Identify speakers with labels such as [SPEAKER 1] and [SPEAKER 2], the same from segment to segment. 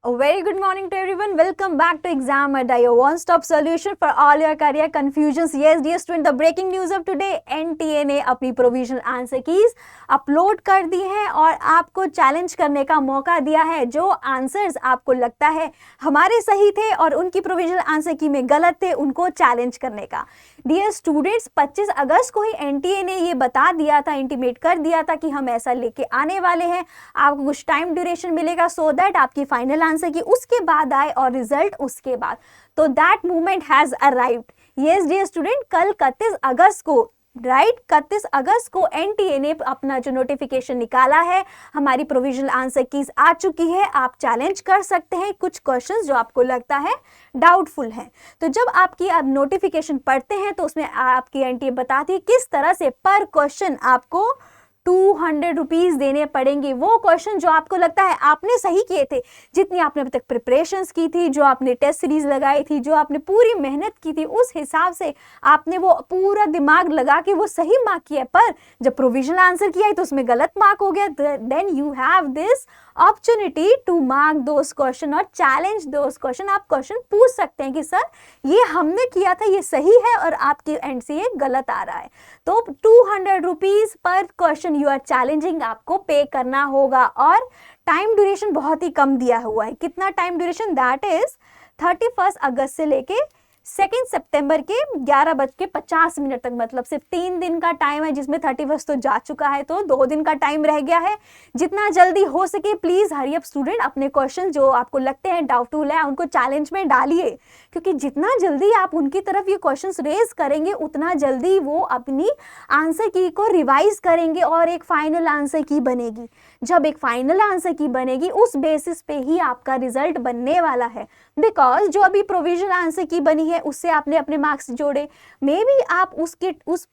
[SPEAKER 1] A very good morning to everyone. Welcome back to Exam Adda, your one-stop solution for all your career confusions. Yes, dear student, the breaking news of today, NTA ने अपनी provisional answer keys upload कर दी है और आपको challenge करने का मौका दिया है। जो आंसर्स आपको लगता है हमारे सही थे और उनकी प्रोविजनल आंसर की में गलत थे, उनको चैलेंज करने का। डियर स्टूडेंट्स, 25 अगस्त को ही एनटीए ने ये बता दिया था, इंटीमेट कर दिया था कि हम ऐसा लेके आने वाले हैं। आपको कुछ टाइम ड्यूरेशन मिलेगा सो दैट आपकी फाइनल आंसर की उसके बाद आए और रिजल्ट उसके बाद। तो that moment has arrived. Yes dear student, कल 31 अगस्त को 31 अगस्त को एनटीए ने अपना जो नोटिफिकेशन निकाला है, हमारी प्रोविजनल आंसर कीज आ चुकी है। आप चैलेंज कर सकते हैं कुछ क्वेश्चंस जो आपको लगता है डाउटफुल है। तो जब आपकी आप नोटिफिकेशन पढ़ते हैं तो उसमें आपकी एनटीए बताती है किस तरह से पर क्वेश्चन आपको 200 रुपीज देने पड़ेंगे। वो क्वेश्चन जो आपको लगता है आपने सही किए थे, जितनी आपने अभी तक प्रिपरेशंस की थी, जो आपने टेस्ट सीरीज लगाई थी, जो आपने पूरी मेहनत की थी, उस हिसाब से आपने वो पूरा दिमाग लगा के वो सही मार्क किया, पर जब प्रोविजनल आंसर किया है तो उसमें गलत मार्क हो गया। Then you have this opportunity to mark those question और चैलेंज दोस क्वेश्चन। आप क्वेश्चन पूछ सकते हैं कि सर ये हमने किया था, ये सही है और आपकी एंड से ये गलत आ रहा है। तो 200 rupees per question you are challenging आपको पे करना होगा और टाइम ड्यूरेशन बहुत ही कम दिया हुआ है। कितना टाइम ड्यूरेशन? दैट इज 31 अगस्त से लेके 2 सितंबर के 11:50 तक, मतलब सिर्फ 3 दिन का टाइम है, जिसमें 31 तो जा चुका है, तो 2 दिन का टाइम रह गया है। जितना जल्दी हो सके प्लीज हरी अप स्टूडेंट, अपने क्वेश्चन जो आपको लगते हैं डाउटफुल है उनको चैलेंज में डालिए, क्योंकि जितना जल्दी आप उनकी तरफ ये क्वेश्चंस रेज करेंगे उतना जल्दी वो अपनी आंसर की को रिवाइज करेंगे और एक फाइनल आंसर की बनेगी। जब एक फाइनल आंसर की बनेगी उस बेसिस पे ही आपका रिजल्ट बनने वाला है, बिकॉज जो अभी प्रोविजनल आंसर की बनी है उससे आपने अपने मार्क्स जोड़े। मे बी आप उस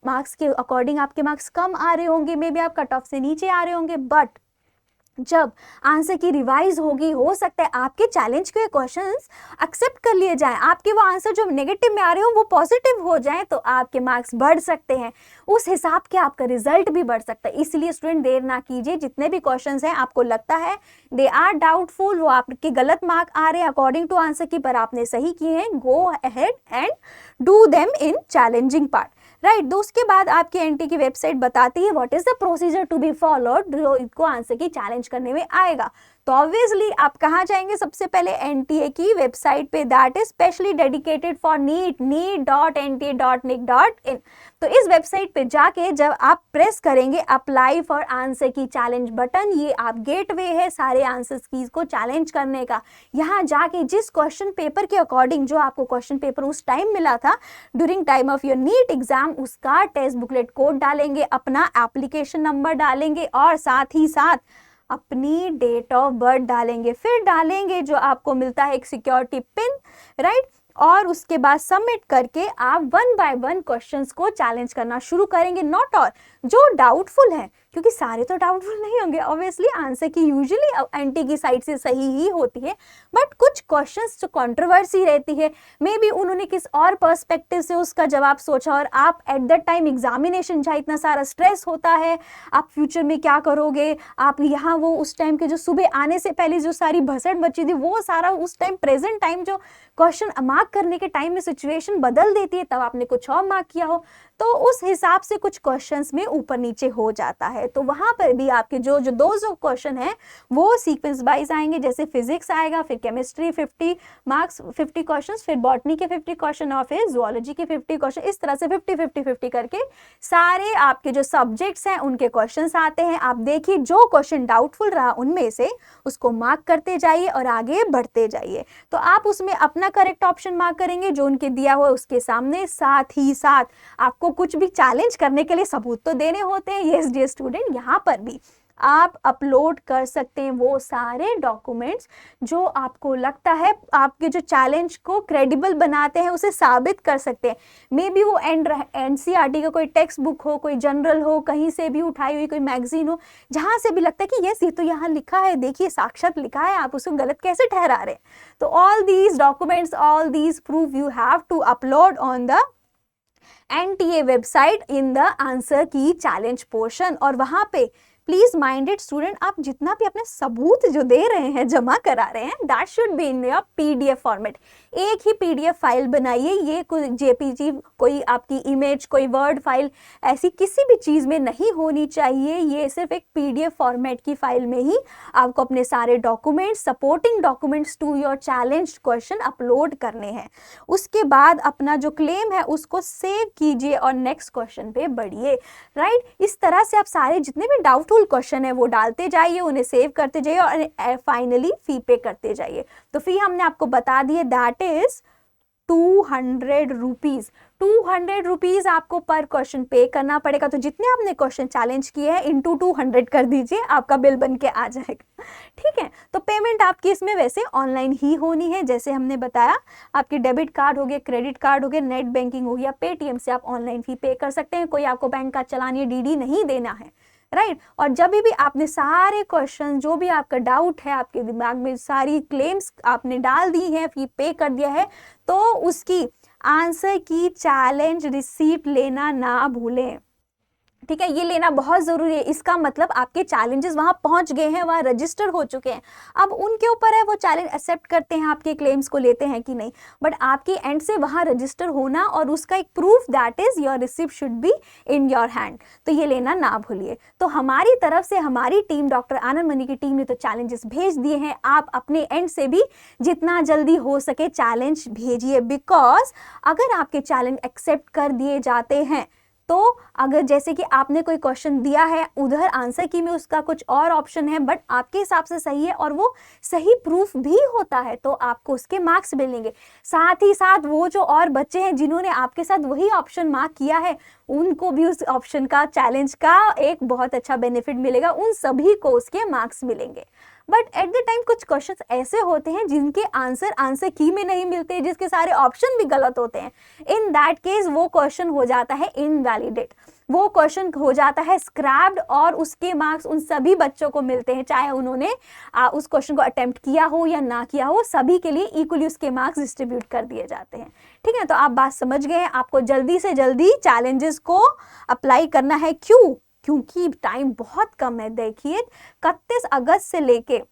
[SPEAKER 1] मार्क्स के अकॉर्डिंग आपके मार्क्स कम आ रहे होंगे, मे बी आप कट ऑफ से नीचे आ रहे होंगे, बट जब आंसर की रिवाइज होगी हो सकता है आपके चैलेंज के क्वेश्चंस एक्सेप्ट कर लिए जाएं, आपके वो आंसर जो नेगेटिव में आ रहे हो वो पॉजिटिव हो जाएं, तो आपके मार्क्स बढ़ सकते हैं। उस हिसाब के आपका रिजल्ट भी बढ़ सकता है। इसलिए स्टूडेंट देर ना कीजिए, जितने भी क्वेश्चंस हैं आपको लगता है दे आर डाउटफुल, वो आपके गलत मार्क आ रहे हैं अकॉर्डिंग टू आंसर की, पर आपने सही किए हैं, go ahead and do them in challenging part. Right, तो उसके बाद आपकी एनटी की वेबसाइट बताती है what is the procedure to be followed जो इनको आंसर की चैलेंज करने में आएगा। तो ऑब्वियसली आप कहाँ जाएंगे? सबसे पहले एनटीए की वेबसाइट पे, that is specially dedicated for NEET, neet.nta.nic.in। तो इस वेबसाइट पे जाके जब आप प्रेस करेंगे apply for answer key challenge button, ये आप गेटवे है सारे आंसर्स कीज को चैलेंज करने का। यहाँ जाके जिस क्वेश्चन पेपर के अकॉर्डिंग जो आपको क्वेश्चन पेपर उस टाइम मिला था during time of your NEET exam, उसका टेस्ट बुकलेट कोड डालेंगे, अपना एप्लीकेशन नंबर डालेंगे और साथ ही साथ अपनी डेट ऑफ बर्थ डालेंगे। फिर डालेंगे जो आपको मिलता है एक सिक्योरिटी पिन, राइट, और उसके बाद सबमिट करके आप 1 बाय 1 क्वेश्चंस को चैलेंज करना शुरू करेंगे। नॉट ऑल, जो डाउटफुल है, क्योंकि सारे तो डाउटफुल नहीं होंगे, ऑब्वियसली आंसर की यूजुअली एंटी की साइड से सही ही होती है, बट कुछ क्वेश्चंस जो कंट्रोवर्सी रहती है, मे बी उन्होंने किस और पर्सपेक्टिव से उसका जवाब सोचा और आप एट द टाइम एग्जामिनेशन जहाँ इतना सारा स्ट्रेस होता है, आप फ्यूचर में क्या करोगे, आप यहाँ वो उस टाइम के जो सुबह आने से पहले जो सारी भसड़ मची थी वो सारा उस टाइम प्रेजेंट टाइम जो क्वेश्चन मार्क करने के टाइम में सिचुएशन बदल देती है, तब आपने कुछ और मार्क किया हो, तो उस हिसाब से कुछ क्वेश्चंस में ऊपर नीचे हो जाता है। तो वहां पर भी आपके जो क्वेश्चन है वो सीक्वेंस वाइज आएंगे, जैसे फिजिक्स आएगा, फिर केमिस्ट्री 50 मार्क्स 50 क्वेश्चंस, फिर बॉटनी के 50 क्वेश्चन और फिर जुअलॉजी के 50 क्वेश्चन, इस तरह से 50-50-50 करके सारे आपके जो सब्जेक्ट्स हैं उनके क्वेश्चंस आते हैं। आप देखिए जो क्वेश्चन डाउटफुल रहा उनमें से उसको मार्क करते जाइए और आगे बढ़ते जाइए। तो आप उसमें अपना करेक्ट ऑप्शन मार्क करेंगे जो उनके दिया हुआ उसके सामने, साथ ही साथ आपको कुछ भी चैलेंज करने के लिए सबूत तो देने होते हैं। यस डियर स्टूडेंट, यहाँ पर भी आप अपलोड कर सकते हैं वो सारे डॉक्यूमेंट्स जो आपको लगता है आपके जो चैलेंज को क्रेडिबल बनाते हैं, उसे साबित कर सकते हैं। मे बी वो एनसीईआरटी का कोई टेक्स्ट बुक हो, कोई जनरल हो, कहीं से भी उठाई हुई कोई मैगजीन हो, जहां से भी लगता है कि यस ये तो यहाँ लिखा है, देखिए साक्षात लिखा है, आप उसको गलत कैसे ठहरा रहे हैं। तो all these documents, all these proof you have to upload on the NTA website in the answer key challenge portion, और वहां पे प्लीज माइंडेड स्टूडेंट, आप जितना भी अपने सबूत जो दे रहे हैं, जमा करा रहे हैं, that should be in your PDF format. एक ही पीडीएफ फाइल बनाइए, ये कोई जेपीजी, कोई आपकी इमेज, कोई वर्ड फाइल, ऐसी किसी भी चीज में नहीं होनी चाहिए। ये सिर्फ एक पीडीएफ फॉर्मेट की फाइल में ही आपको अपने सारे documents, supporting documents to your challenge question upload करने हैं। उसके बाद अपना जो क्लेम है उसको सेव कीजिए और नेक्स्ट क्वेश्चन पे बढ़िए, राइट। इस तरह से आप सारे जितने भी डाउटफुल क्वेश्चन है वो डालते जाइए, उन्हें सेव करते जाइए और फाइनली फी पे करते जाइए। तो फी हमने आपको बता दी है, दैट इज 200 रुपीज। 200 रुपीज आपको पर क्वेश्चन पे करना पड़ेगा। तो जितने आपने क्वेश्चन चैलेंज किए हैं इंटू 200 कर दीजिए, आपका बिल बन के आ जाएगा, ठीक है। तो पेमेंट आपकी इसमें वैसे ऑनलाइन ही होनी है, जैसे हमने बताया, आपके डेबिट कार्ड हो गए, क्रेडिट कार्ड हो गए, नेट बैंकिंग हो गया, पेटीएम से आप ऑनलाइन फी पे कर सकते हैं। कोई आपको बैंक का चालान या डीडी नहीं देना है, राइट। और जब भी आपने सारे क्वेश्चन, जो भी आपका डाउट है, आपके दिमाग में सारी क्लेम्स आपने डाल दी है, फी पे कर दिया है, तो उसकी आंसर की चैलेंज रिसीप्ट लेना ना भूलें, ठीक है। ये लेना बहुत जरूरी है। इसका मतलब आपके चैलेंजेस वहां पहुंच गए हैं, वहां रजिस्टर हो चुके हैं। अब उनके ऊपर है वो चैलेंज एक्सेप्ट करते हैं, आपके क्लेम्स को लेते हैं कि नहीं, बट आपके एंड से वहां रजिस्टर होना और उसका एक proof, that is your receipt should be in your hand. तो ये लेना ना भूलिए। तो हमारी तरफ से हमारी टीम, डॉक्टर आनंद मनी की टीम ने तो चैलेंजेस भेज दिए हैं। आप अपने एंड से भी जितना जल्दी हो सके चैलेंज भेजिए, बिकॉज अगर आपके चैलेंज एक्सेप्ट कर दिए जाते हैं तो अगर जैसे कि आपने कोई क्वेश्चन दिया है, उधर आंसर की में उसका कुछ और ऑप्शन है बट आपके हिसाब से सही है और वो सही प्रूफ भी होता है, तो आपको उसके मार्क्स मिलेंगे। साथ ही साथ वो जो और बच्चे हैं जिन्होंने आपके साथ वही ऑप्शन मार्क किया है, उनको भी उस ऑप्शन का, चैलेंज का एक बहुत अच्छा बेनिफिट मिलेगा, उन सभी को उसके मार्क्स मिलेंगे। बट एट द टाइम कुछ क्वेश्चंस ऐसे होते हैं जिनके आंसर की में नहीं मिलते, जिसके सारे ऑप्शन भी गलत होते हैं। इन दैट केस वो क्वेश्चन हो जाता है इनवैलिडेट, वो क्वेश्चन हो जाता है स्क्रैप्ड और उसके मार्क्स उन सभी बच्चों को मिलते हैं, चाहे उन्होंने उस क्वेश्चन को अटेम्प्ट किया हो या ना किया हो, सभी के लिए इक्वली उसके मार्क्स डिस्ट्रीब्यूट कर दिए जाते हैं, ठीक है। तो आप बात समझ गए हैं, आपको जल्दी से जल्दी चैलेंजेस को अप्लाई करना है। क्योंकि टाइम बहुत कम है। देखिए 31 अगस्त से लेके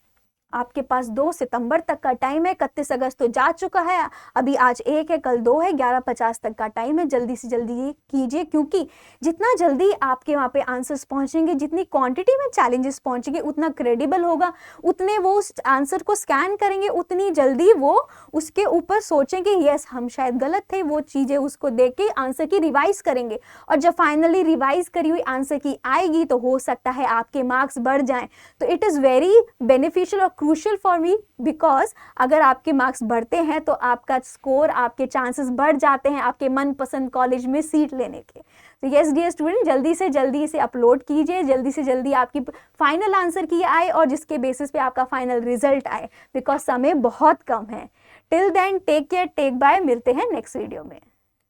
[SPEAKER 1] आपके पास 2 सितंबर तक का टाइम है। 31 अगस्त तो जा चुका है, अभी आज 1 है, कल 2 है, 11:50 तक का टाइम है। जल्दी से जल्दी ये कीजिए, क्योंकि जितना जल्दी आपके वहाँ पे आंसर्स पहुँचेंगे, जितनी क्वांटिटी में चैलेंजेस पहुँचेंगे, उतना क्रेडिबल होगा, उतने वो उस आंसर को स्कैन करेंगे, उतनी जल्दी वो उसके ऊपर सोचेंगे यस हम शायद गलत थे, वो चीज़ें उसको देख के आंसर की रिवाइज करेंगे। और जब फाइनली रिवाइज करी हुई आंसर की आएगी तो हो सकता है आपके मार्क्स बढ़ जाएं। तो इट इज़ वेरी बेनिफिशियल और क्रूशियल फॉर मी, बिकॉज अगर आपके मार्क्स बढ़ते हैं तो आपका स्कोर, आपके चांसेस बढ़ जाते हैं आपके मनपसंद कॉलेज में सीट लेने के। तो यस डियर स्टूडेंट, जल्दी से जल्दी इसे अपलोड कीजिए, जल्दी से जल्दी आपकी फाइनल आंसर की आए और जिसके बेसिस पे आपका फाइनल रिजल्ट आए, बिकॉज समय बहुत कम है। Till then take care, take bye, मिलते हैं नेक्स्ट वीडियो में।